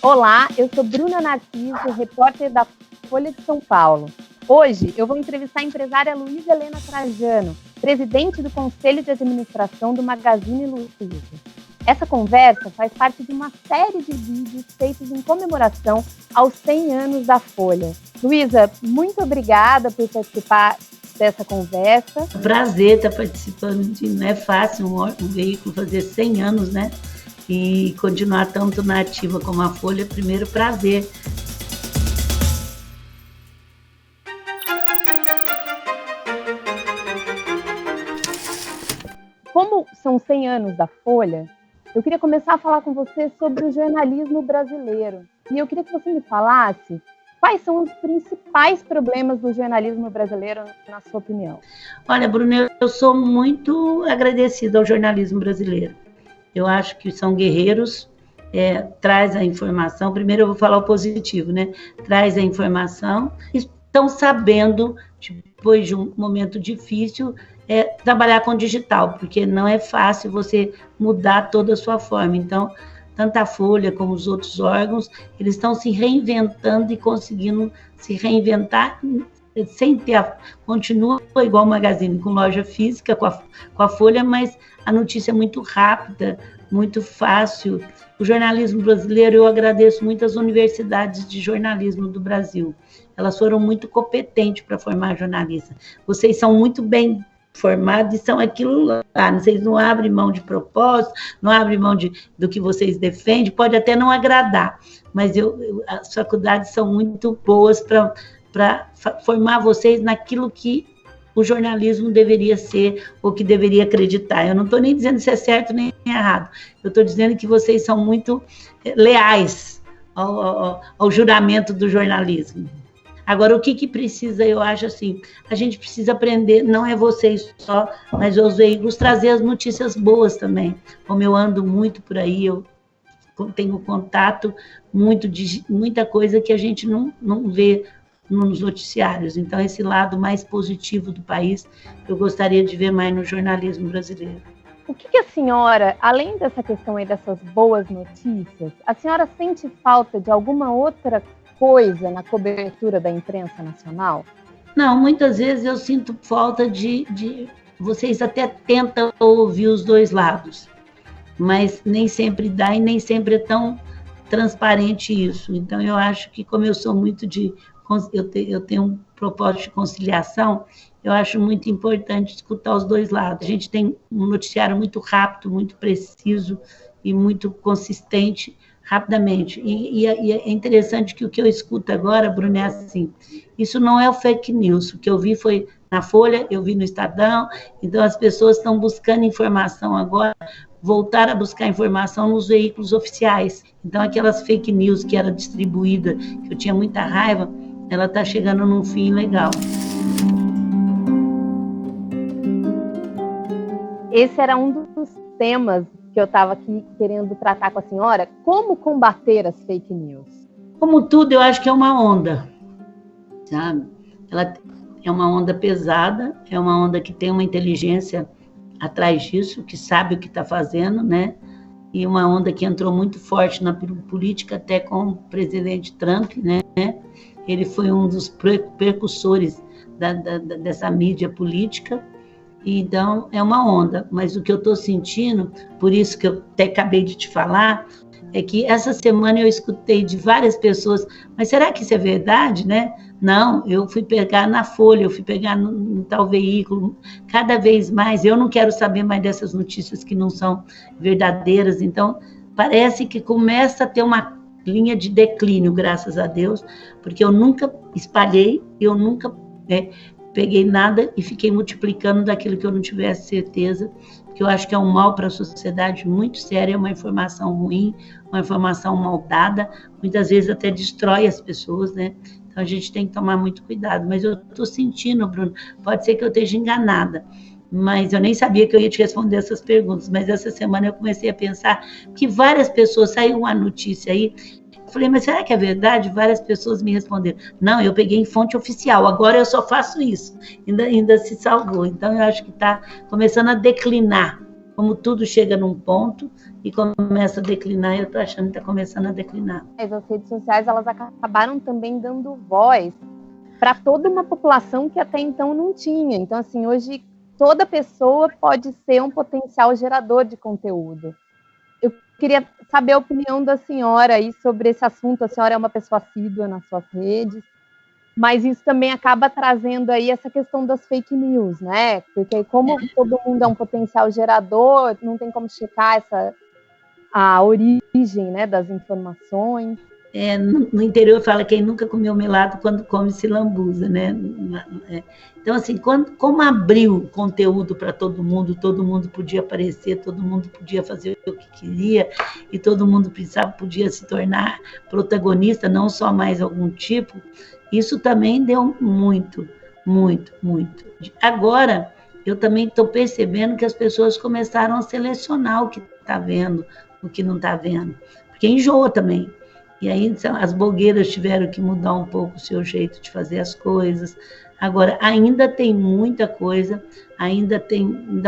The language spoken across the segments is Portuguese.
Olá, eu sou Bruna Narciso, repórter da Folha de São Paulo. Hoje eu vou entrevistar a empresária Luísa Helena Trajano, presidente do Conselho de Administração do Magazine Luiza. Essa conversa faz parte de uma série de vídeos feitos em comemoração aos 100 anos da Folha. Luísa, muito obrigada por participar dessa conversa. Prazer estar participando, não é fácil um veículo fazer 100 anos, né? E continuar tanto na ativa como a Folha, primeiro prazer. Como são 100 anos da Folha, eu queria começar a falar com você sobre o jornalismo brasileiro. E eu queria que você me falasse quais são os principais problemas do jornalismo brasileiro, na sua opinião. Olha, Bruna, eu sou muito agradecida ao jornalismo brasileiro. Eu acho que são guerreiros, traz a informação. Primeiro eu vou falar o positivo, né? Traz a informação, estão sabendo, depois de um momento difícil, trabalhar com digital, porque não é fácil você mudar toda a sua forma. Então, tanto a Folha como os outros órgãos, eles estão se reinventando e conseguindo se reinventar sem ter, continua igual o Magazine, com loja física, com a Folha, mas a notícia é muito rápida, muito fácil. O jornalismo brasileiro, eu agradeço muito às universidades de jornalismo do Brasil. Elas foram muito competentes para formar jornalistas. Vocês são muito bem formados e são aquilo lá. Vocês não abrem mão de propósito, não abrem mão do que vocês defendem, pode até não agradar, mas as faculdades são muito boas para formar vocês naquilo que o jornalismo deveria ser ou que deveria acreditar. Eu não estou nem dizendo se é certo nem errado. Eu estou dizendo que vocês são muito leais ao juramento do jornalismo. Agora, o que precisa, eu acho assim, a gente precisa aprender, não é vocês só, mas os veículos, trazer as notícias boas também. Como eu ando muito por aí, eu tenho contato muito de muita coisa que a gente não vê nos noticiários. Então, esse lado mais positivo do país, eu gostaria de ver mais no jornalismo brasileiro. O que a senhora, além dessa questão aí dessas boas notícias, a senhora sente falta de alguma outra coisa na cobertura da imprensa nacional? Não, muitas vezes eu sinto falta de vocês até tentam ouvir os dois lados, mas nem sempre dá e nem sempre é tão transparente isso. Então, eu acho que, como eu sou muito eu tenho um propósito de conciliação, eu acho muito importante escutar os dois lados. A gente tem um noticiário muito rápido, muito preciso e muito consistente, rapidamente. E é interessante que o que eu escuto agora, Bruno, é assim, isso não é o fake news, o que eu vi foi na Folha, eu vi no Estadão, então as pessoas estão buscando informação agora, voltar a buscar informação nos veículos oficiais. Então aquelas fake news que era distribuída, que eu tinha muita raiva, ela está chegando num fim legal. Esse era um dos temas que eu estava aqui querendo tratar com a senhora. Como combater as fake news? Como tudo, eu acho que é uma onda, sabe? Ela é uma onda pesada, é uma onda que tem uma inteligência atrás disso, que sabe o que está fazendo, né? E uma onda que entrou muito forte na política, até com o presidente Trump, né? Ele foi um dos precursores dessa mídia política. Então, é uma onda. Mas o que eu estou sentindo, por isso que eu até acabei de te falar, é que essa semana eu escutei de várias pessoas, mas será que isso é verdade, né? Não, eu fui pegar na Folha, eu fui pegar no tal veículo, cada vez mais, eu não quero saber mais dessas notícias que não são verdadeiras, então parece que começa a ter uma linha de declínio, graças a Deus, porque eu nunca espalhei, eu nunca peguei nada e fiquei multiplicando daquilo que eu não tivesse certeza, que eu acho que é um mal para a sociedade muito sério, é uma informação ruim, uma informação mal dada, muitas vezes até destrói as pessoas, né? Então a gente tem que tomar muito cuidado. Mas eu estou sentindo, Bruno, pode ser que eu esteja enganada, mas eu nem sabia que eu ia te responder essas perguntas, mas essa semana eu comecei a pensar que várias pessoas, saiu uma notícia aí, eu falei, mas será que é verdade? Várias pessoas me responderam, não, eu peguei em fonte oficial, agora eu só faço isso, ainda se salvou. Então eu acho que está começando a declinar como tudo chega num ponto e começa a declinar, eu estou achando que está começando a declinar. As redes sociais, elas acabaram também dando voz para toda uma população que até então não tinha. Então, assim, hoje toda pessoa pode ser um potencial gerador de conteúdo. Eu queria saber a opinião da senhora aí sobre esse assunto. A senhora é uma pessoa assídua nas suas redes, mas isso também acaba trazendo aí essa questão das fake news, né? Porque como todo mundo é um potencial gerador, não tem como checar a origem, né, das informações. No interior fala quem nunca comeu melado quando come se lambuza, né? Então, assim, como abriu conteúdo para todo mundo podia aparecer, todo mundo podia fazer o que queria, e todo mundo podia se tornar protagonista, não só mais algum tipo, isso também deu muito, muito, muito. Agora, eu também estou percebendo que as pessoas começaram a selecionar o que está vendo, o que não está vendo, porque enjoa também. E aí as blogueiras tiveram que mudar um pouco o seu jeito de fazer as coisas. Agora, ainda tem muita coisa, ainda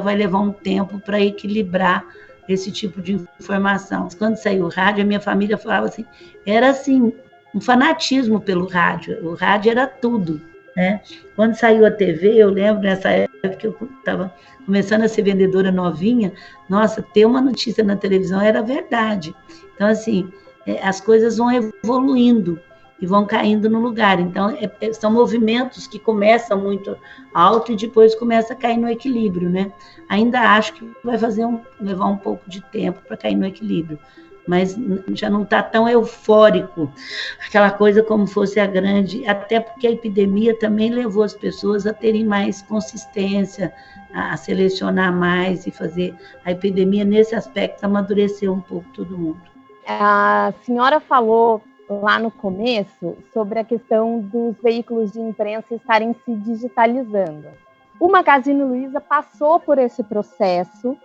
vai levar um tempo para equilibrar esse tipo de informação. Quando saiu o rádio, a minha família falava assim, era assim, um fanatismo pelo rádio. O rádio era tudo, né? Quando saiu a TV, eu lembro nessa época que eu estava começando a ser vendedora novinha, nossa, ter uma notícia na televisão era verdade. Então, assim, as coisas vão evoluindo e vão caindo no lugar. Então, são movimentos que começam muito alto e depois começa a cair no equilíbrio, né? Ainda acho que vai levar um pouco de tempo para cair no equilíbrio, mas já não está tão eufórico, aquela coisa como fosse a grande, até porque a epidemia também levou as pessoas a terem mais consistência, a selecionar mais e fazer a epidemia, nesse aspecto, amadureceu um pouco todo mundo. A senhora falou lá no começo sobre a questão dos veículos de imprensa estarem se digitalizando. O Magazine Luiza passou por esse processo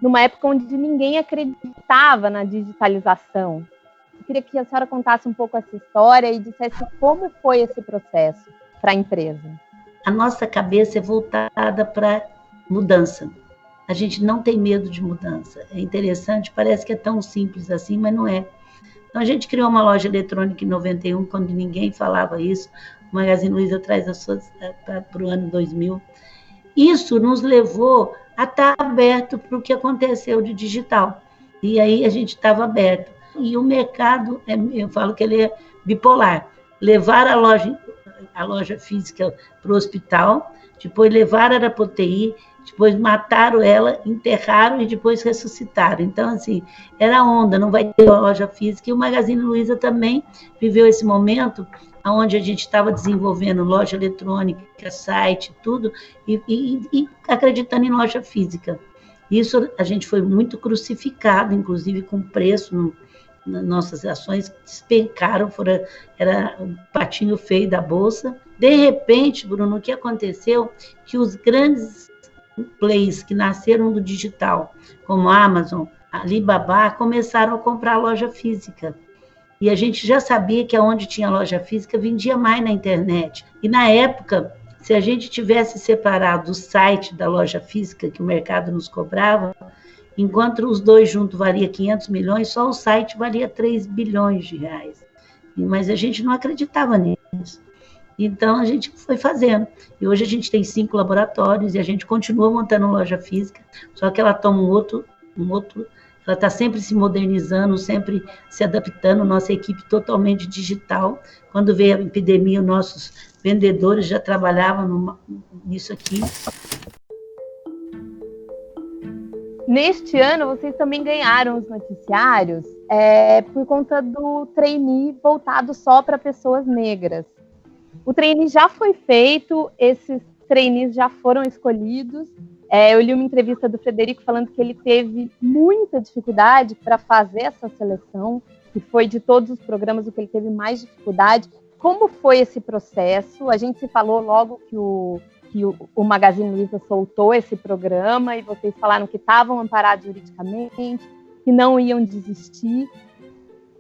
numa época onde ninguém acreditava na digitalização. Eu queria que a senhora contasse um pouco essa história e dissesse como foi esse processo para a empresa. A nossa cabeça é voltada para mudança. A gente não tem medo de mudança. É interessante, parece que é tão simples assim, mas não é. Então, a gente criou uma loja eletrônica em 91, quando ninguém falava isso. O Magazine Luiza traz para o ano 2000. Isso nos levou a estar aberto para o que aconteceu de digital. E aí a gente estava aberto. E o mercado, eu falo que ele é bipolar. Levar a loja física para o hospital, depois levaram ela para o TI, depois mataram ela, enterraram e depois ressuscitaram. Então, assim, era onda, não vai ter loja física. E o Magazine Luiza também viveu esse momento onde a gente estava desenvolvendo loja eletrônica, site, tudo, e acreditando em loja física. Isso a gente foi muito crucificado, inclusive com preço, nossas ações despencaram, era o patinho feio da bolsa. De repente, Bruno, o que aconteceu? Que os grandes players que nasceram do digital, como a Amazon, a Alibaba, começaram a comprar loja física. E a gente já sabia que onde tinha loja física vendia mais na internet. E na época, se a gente tivesse separado o site da loja física que o mercado nos cobrava, enquanto os dois juntos valia 500 milhões, só o site valia 3 bilhões de reais. Mas a gente não acreditava nisso. Então, a gente foi fazendo. E hoje a gente tem 5 laboratórios e a gente continua montando loja física, só que ela toma um outro ela está sempre se modernizando, sempre se adaptando, nossa equipe totalmente digital. Quando veio a epidemia, nossos vendedores já trabalhavam nisso aqui. Neste ano, vocês também ganharam os noticiários por conta do trainee voltado só para pessoas negras. O trainee já foi feito, esses trainees já foram escolhidos. Eu li uma entrevista do Frederico falando que ele teve muita dificuldade para fazer essa seleção, que foi de todos os programas o que ele teve mais dificuldade. Como foi esse processo? A gente se falou logo que o Magazine Luiza soltou esse programa e vocês falaram que estavam amparados juridicamente, que não iam desistir.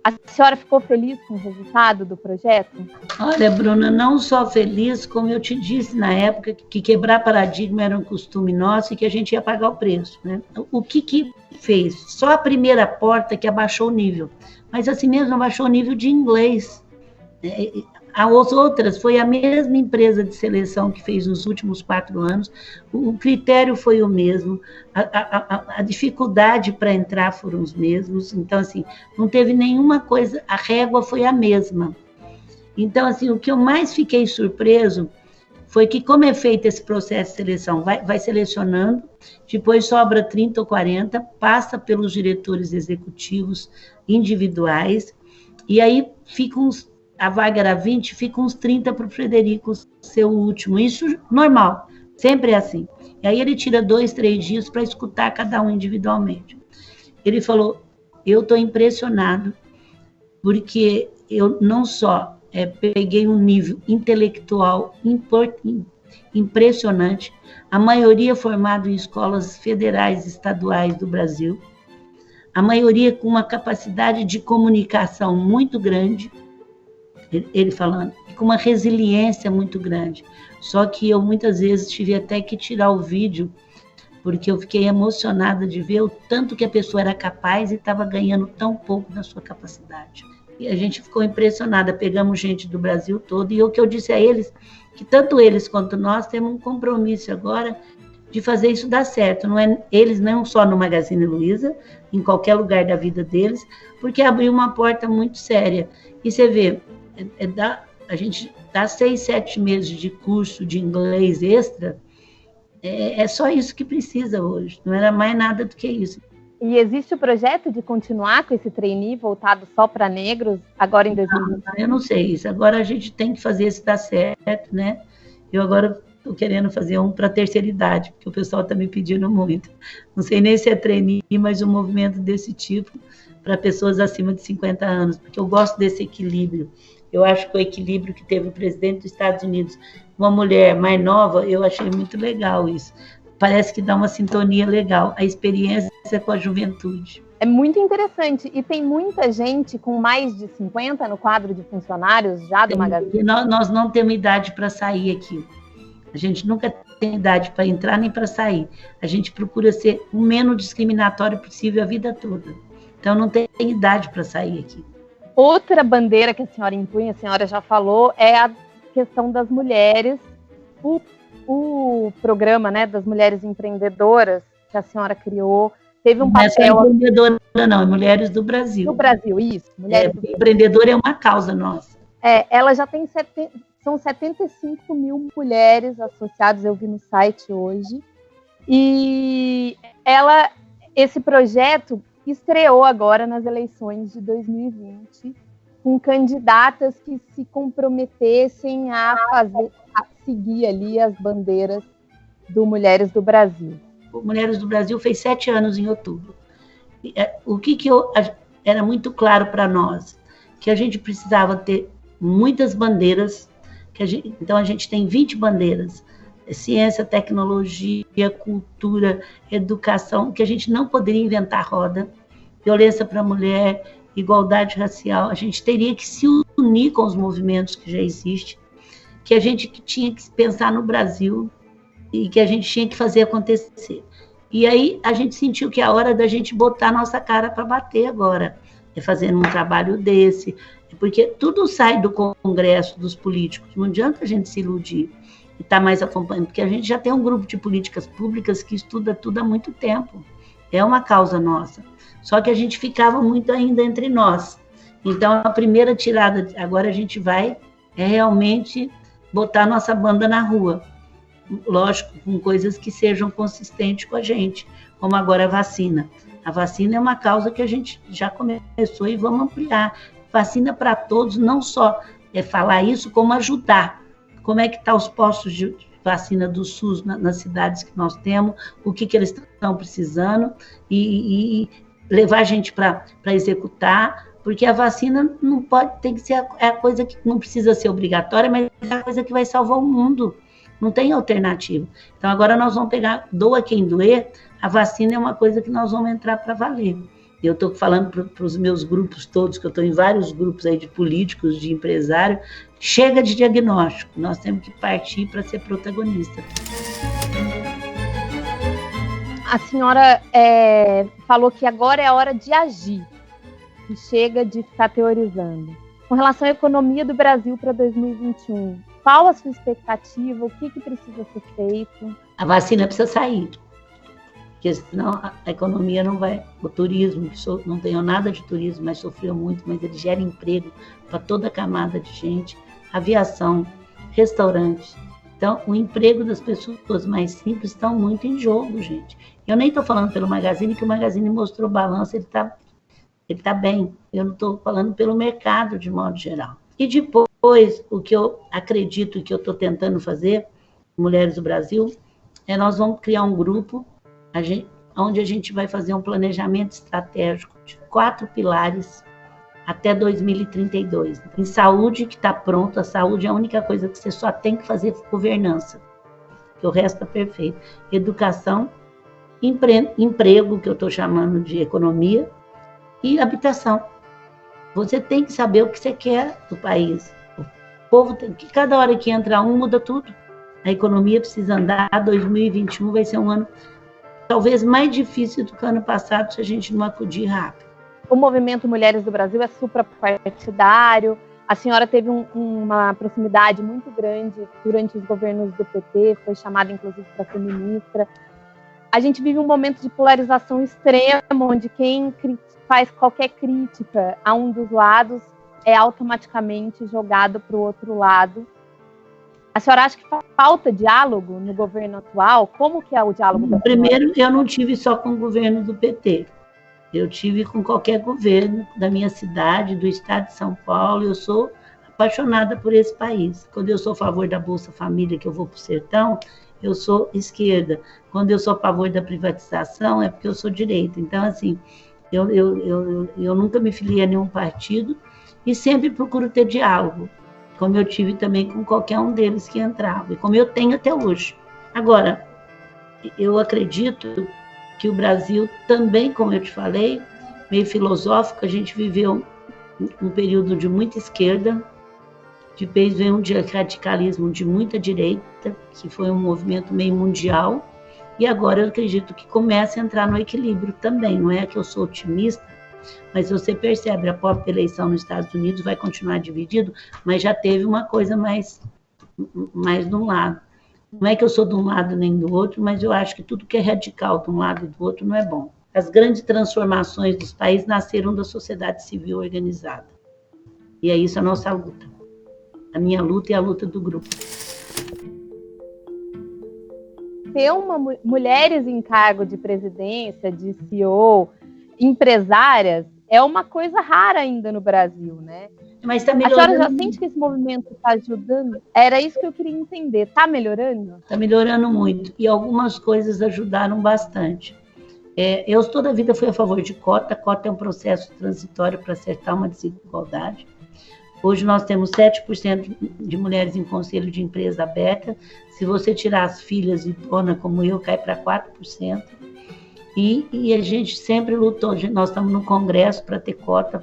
A senhora ficou feliz com o resultado do projeto? Olha, Bruna, não só feliz, como eu te disse na época, que quebrar paradigma era um costume nosso e que a gente ia pagar o preço, né? O que fez? Só a primeira porta que abaixou o nível, mas assim mesmo abaixou o nível de inglês. As outras foi a mesma empresa de seleção que fez nos últimos 4 anos, o critério foi o mesmo, a dificuldade para entrar foram os mesmos, então assim, não teve nenhuma coisa, a régua foi a mesma. Então assim, o que eu mais fiquei surpreso foi que como é feito esse processo de seleção, vai selecionando, depois sobra 30 ou 40, passa pelos diretores executivos individuais, e aí fica a vaga era 20, fica uns 30 para o Frederico ser o último. Isso normal, sempre é assim. E aí ele tira 2, 3 dias para escutar cada um individualmente. Ele falou, eu estou impressionado, porque eu não só peguei um nível intelectual impressionante, a maioria formada em escolas federais e estaduais do Brasil, a maioria com uma capacidade de comunicação muito grande, ele falando, com uma resiliência muito grande. Só que eu muitas vezes tive até que tirar o vídeo, porque eu fiquei emocionada de ver o tanto que a pessoa era capaz e estava ganhando tão pouco na sua capacidade. E a gente ficou impressionada, pegamos gente do Brasil todo, e o que eu disse a eles, que tanto eles quanto nós temos um compromisso agora de fazer isso dar certo. Eles não só no Magazine Luiza, em qualquer lugar da vida deles, porque abriu uma porta muito séria. E você vê, a gente dá 6, 7 meses de curso de inglês extra, é só isso que precisa hoje, não era mais nada do que isso. E existe o projeto de continuar com esse trainee voltado só para negros, agora em 2020? Eu não sei isso, agora a gente tem que fazer isso dar certo, né? Eu agora estou querendo fazer um para a terceira idade, porque o pessoal está me pedindo muito. Não sei nem se é trainee, mas um movimento desse tipo para pessoas acima de 50 anos, porque eu gosto desse equilíbrio. Eu acho que o equilíbrio que teve o presidente dos Estados Unidos, uma mulher mais nova, eu achei muito legal isso. Parece que dá uma sintonia legal, a experiência com a juventude. É muito interessante, e tem muita gente com mais de 50 no quadro de funcionários já do Magazine. Nós não temos idade para sair aqui. A gente nunca tem idade para entrar nem para sair. A gente procura ser o menos discriminatório possível a vida toda. Então não tem idade para sair aqui. Outra bandeira que a senhora impunha, a senhora já falou, é a questão das mulheres. O programa, né, das mulheres empreendedoras que a senhora criou, teve um papel... Não é empreendedora, não, é Mulheres do Brasil. Do Brasil, isso. Empreendedora é uma causa nossa. Ela já tem são 75 mil mulheres associadas, eu vi no site hoje. E esse projeto estreou agora nas eleições de 2020, com candidatas que se comprometessem a seguir ali as bandeiras do Mulheres do Brasil. O Mulheres do Brasil fez 7 anos em outubro. O que era muito claro para nós, que a gente precisava ter muitas bandeiras, então a gente tem 20 bandeiras, ciência, tecnologia, cultura, educação, que a gente não poderia inventar roda, violência para a mulher, igualdade racial, a gente teria que se unir com os movimentos que já existem, que a gente tinha que pensar no Brasil e que a gente tinha que fazer acontecer. E aí a gente sentiu que é a hora da gente botar a nossa cara para bater agora, fazendo um trabalho desse, porque tudo sai do Congresso dos políticos, não adianta a gente se iludir e estar mais acompanhando, porque a gente já tem um grupo de políticas públicas que estuda tudo há muito tempo, é uma causa nossa, só que a gente ficava muito ainda entre nós. Então a primeira tirada, agora a gente vai realmente botar nossa banda na rua, lógico, com coisas que sejam consistentes com a gente, como agora a vacina. A vacina é uma causa que a gente já começou e vamos ampliar. Vacina para todos, não só falar isso, como ajudar. Como é que estão os postos de vacina do SUS nas cidades que nós temos, o que eles estão precisando e levar a gente para executar, porque a vacina não pode, tem que ser a coisa que não precisa ser obrigatória, mas é a coisa que vai salvar o mundo. Não tem alternativa. Então agora nós vamos pegar, doa quem doer, a vacina é uma coisa que nós vamos entrar para valer. Eu estou falando para os meus grupos todos, que eu estou em vários grupos aí de políticos, de empresários, chega de diagnóstico, nós temos que partir para ser protagonista. A senhora falou que agora é a hora de agir, que chega de ficar teorizando. Com relação à economia do Brasil para 2021, qual a sua expectativa? O que precisa ser feito? A vacina precisa sair, porque senão a economia não vai. O turismo, não tenho nada de turismo, mas sofreu muito, mas ele gera emprego para toda a camada de gente. Aviação, restaurantes. Então, o emprego das pessoas mais simples estão muito em jogo, gente. Eu nem estou falando pelo Magazine, que o Magazine mostrou balanço, ele tá bem. Eu não estou falando pelo mercado, de modo geral. E depois, o que eu acredito que eu estou tentando fazer, Mulheres do Brasil, nós vamos criar um grupo onde a gente vai fazer um planejamento estratégico de 4 pilares até 2032. Em saúde, que está pronto, a saúde é a única coisa que você só tem que fazer governança, que o resto está perfeito. Educação, emprego, que eu estou chamando de economia, e habitação. Você tem que saber o que você quer do país. O povo tem que, cada hora que entra muda tudo. A economia precisa andar, 2021 vai ser um ano talvez mais difícil do que o ano passado, se a gente não acudir rápido. O movimento Mulheres do Brasil é suprapartidário. A senhora teve uma proximidade muito grande durante os governos do PT, foi chamada inclusive para ser ministra. A gente vive um momento de polarização extrema, onde quem faz qualquer crítica a um dos lados é automaticamente jogado para o outro lado. A senhora acha que falta diálogo no governo atual? Como que é o diálogo? Primeiro, eu não tive só com o governo do PT. Eu tive com qualquer governo da minha cidade, do estado de São Paulo. Eu sou apaixonada por esse país. Quando eu sou a favor da Bolsa Família, que eu vou para o sertão, eu sou esquerda. Quando eu sou a favor da privatização, é porque eu sou direita. Então, assim, eu nunca me filiei a nenhum partido e sempre procuro ter diálogo, como eu tive também com qualquer um deles que entrava, e como eu tenho até hoje. Agora, eu acredito que o Brasil também, como eu te falei, meio filosófico, a gente viveu um período de muita esquerda, depois veio um radicalismo de muita direita, que foi um movimento meio mundial, e agora eu acredito que começa a entrar no equilíbrio também. Não é que eu sou otimista, mas você percebe, a própria eleição nos Estados Unidos vai continuar dividido, mas já teve uma coisa mais de um lado. Não é que eu sou de um lado nem do outro, mas eu acho que tudo que é radical de um lado e do outro não é bom. As grandes transformações dos países nasceram da sociedade civil organizada. E é isso a nossa luta. A minha luta e a luta do grupo. Ter mulheres em cargo de presidência, de CEO, empresárias, é uma coisa rara ainda no Brasil, né? Mas está melhorando. A senhora já sente que esse movimento está ajudando? Era isso que eu queria entender. Está melhorando? Está melhorando muito. E algumas coisas ajudaram bastante. Eu toda a vida fui a favor de cota. Cota é um processo transitório para acertar uma desigualdade. Hoje nós temos 7% de mulheres em conselho de empresa aberta. Se você tirar as filhas e dona como eu, cai para 4%. E a gente sempre lutou. Nós estamos no Congresso para ter cota,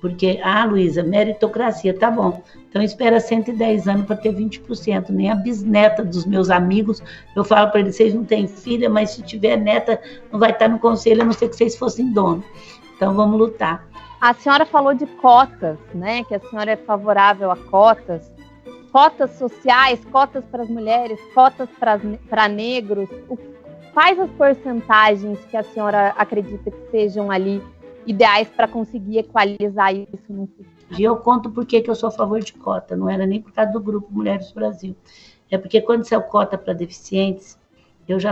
porque, Luísa, meritocracia, tá bom. Então, espera 110 anos para ter 20%. Nem a bisneta dos meus amigos, eu falo para eles, vocês não têm filha, mas se tiver neta, não vai estar no conselho, a não ser que vocês fossem dono. Então, vamos lutar. A senhora falou de cotas, né? Que a senhora é favorável a cotas. Cotas sociais, cotas para as mulheres, cotas para negros. Quais as porcentagens que a senhora acredita que sejam ali ideais para conseguir equalizar isso no futuro? E eu conto por que eu sou a favor de cota, não era nem por causa do grupo Mulheres do Brasil. É porque quando saiu cota para deficientes, nós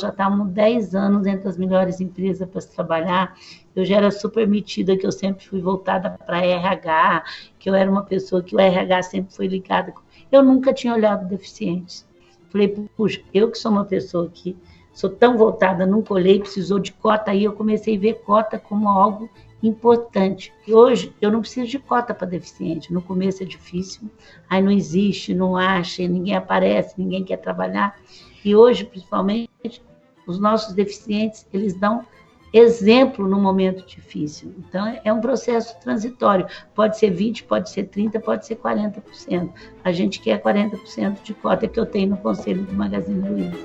já estávamos 10 anos entre as melhores empresas para se trabalhar, eu já era super metida, que eu sempre fui voltada para RH, que eu era uma pessoa que o RH sempre foi ligada. Eu nunca tinha olhado deficientes. Falei, puxa, eu que sou uma pessoa que sou tão voltada, nunca olhei, precisou de cota, aí eu comecei a ver cota como algo importante. E hoje eu não preciso de cota para deficiente. No começo é difícil, aí não existe, não acha, ninguém aparece, ninguém quer trabalhar. E hoje, principalmente, os nossos deficientes, eles dão exemplo no momento difícil. Então, é um processo transitório. Pode ser 20%, pode ser 30%, pode ser 40%. A gente quer 40% de cota que eu tenho no Conselho do Magazine Luiza.